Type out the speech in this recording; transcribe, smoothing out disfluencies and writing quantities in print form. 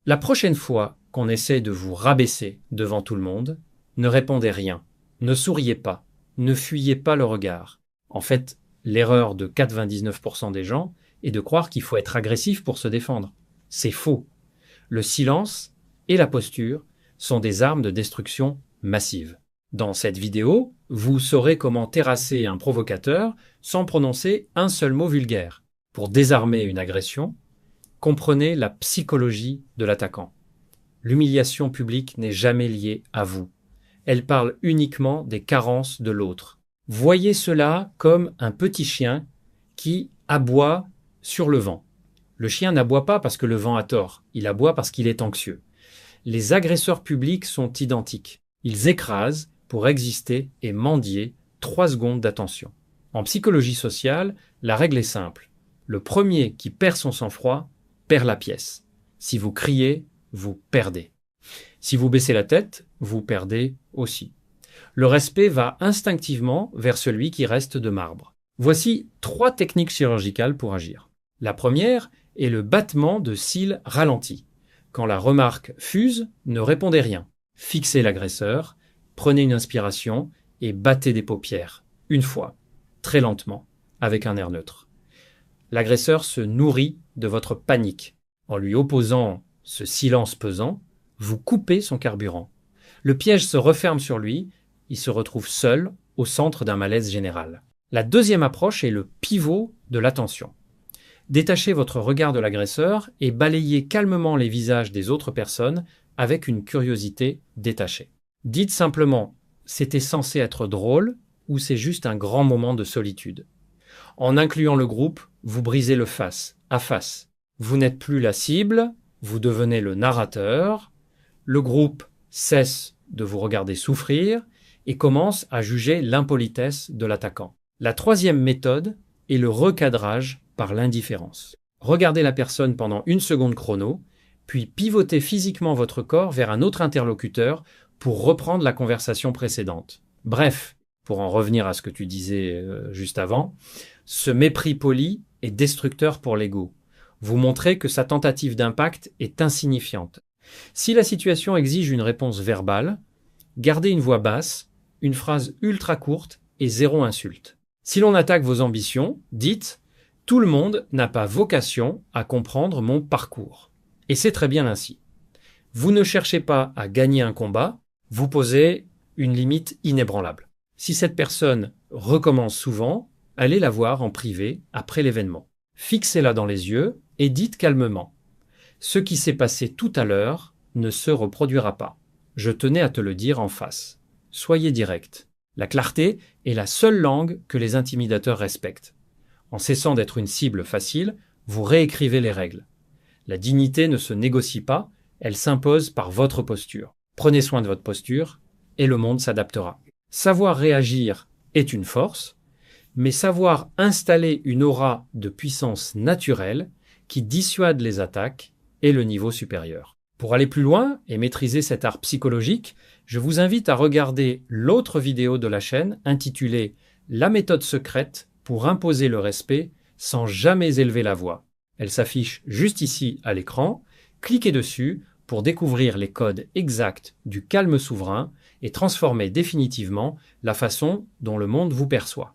La prochaine fois qu'on essaie de vous rabaisser devant tout le monde, ne répondez rien, ne souriez pas, ne fuyez pas le regard. En fait, l'erreur de 99% des gens est de croire qu'il faut être agressif pour se défendre. C'est faux. Le silence et la posture sont des armes de destruction massive. Dans cette vidéo, vous saurez comment terrasser un provocateur sans prononcer un seul mot vulgaire. Pour désarmer une agression, comprenez la psychologie de l'attaquant. L'humiliation publique n'est jamais liée à vous. Elle parle uniquement des carences de l'autre. Voyez cela comme un petit chien qui aboie sur le vent. Le chien n'aboie pas parce que le vent a tort, il aboie parce qu'il est anxieux. Les agresseurs publics sont identiques. Ils écrasent pour exister et mendier 3 secondes d'attention. En psychologie sociale, la règle est simple. Le premier qui perd son sang-froid perd la pièce. Si vous criez, vous perdez. Si vous baissez la tête, vous perdez aussi. Le respect va instinctivement vers celui qui reste de marbre. Voici 3 techniques chirurgicales pour agir. La première est le battement de cils ralenti. Quand la remarque fuse, ne répondez rien. Fixez l'agresseur, prenez une inspiration et battez des paupières. Une fois, très lentement, avec un air neutre. L'agresseur se nourrit de votre panique. En lui opposant ce silence pesant, vous coupez son carburant. Le piège se referme sur lui, il se retrouve seul au centre d'un malaise général. La deuxième approche est le pivot de l'attention. Détachez votre regard de l'agresseur et balayez calmement les visages des autres personnes avec une curiosité détachée. Dites simplement « c'était censé être drôle » ou « c'est juste un grand moment de solitude ». En incluant le groupe, vous brisez le face à face. Vous n'êtes plus la cible, vous devenez le narrateur. Le groupe cesse de vous regarder souffrir et commence à juger l'impolitesse de l'attaquant. La troisième méthode est le recadrage par l'indifférence. Regardez la personne pendant 1 seconde chrono, puis pivotez physiquement votre corps vers un autre interlocuteur pour reprendre la conversation précédente. Bref, pour en revenir à ce que tu disais juste avant, ce mépris poli est destructeur pour l'ego. Vous montrez que sa tentative d'impact est insignifiante. Si la situation exige une réponse verbale, gardez une voix basse, une phrase ultra courte et 0 insulte. Si l'on attaque vos ambitions, dites « Tout le monde n'a pas vocation à comprendre mon parcours ». Et c'est très bien ainsi. Vous ne cherchez pas à gagner un combat, vous posez une limite inébranlable. Si cette personne recommence souvent, allez la voir en privé après l'événement. Fixez-la dans les yeux et dites calmement « Ce qui s'est passé tout à l'heure ne se reproduira pas. Je tenais à te le dire en face. Soyez direct. La clarté est la seule langue que les intimidateurs respectent. En cessant d'être une cible facile, vous réécrivez les règles. La dignité ne se négocie pas, elle s'impose par votre posture. Prenez soin de votre posture et le monde s'adaptera. Savoir réagir est une force, mais savoir installer une aura de puissance naturelle qui dissuade les attaques est le niveau supérieur. Pour aller plus loin et maîtriser cet art psychologique, je vous invite à regarder l'autre vidéo de la chaîne intitulée « La méthode secrète pour imposer le respect sans jamais élever la voix ». Elle s'affiche juste ici à l'écran. Cliquez dessus pour découvrir les codes exacts du calme souverain et transformer définitivement la façon dont le monde vous perçoit.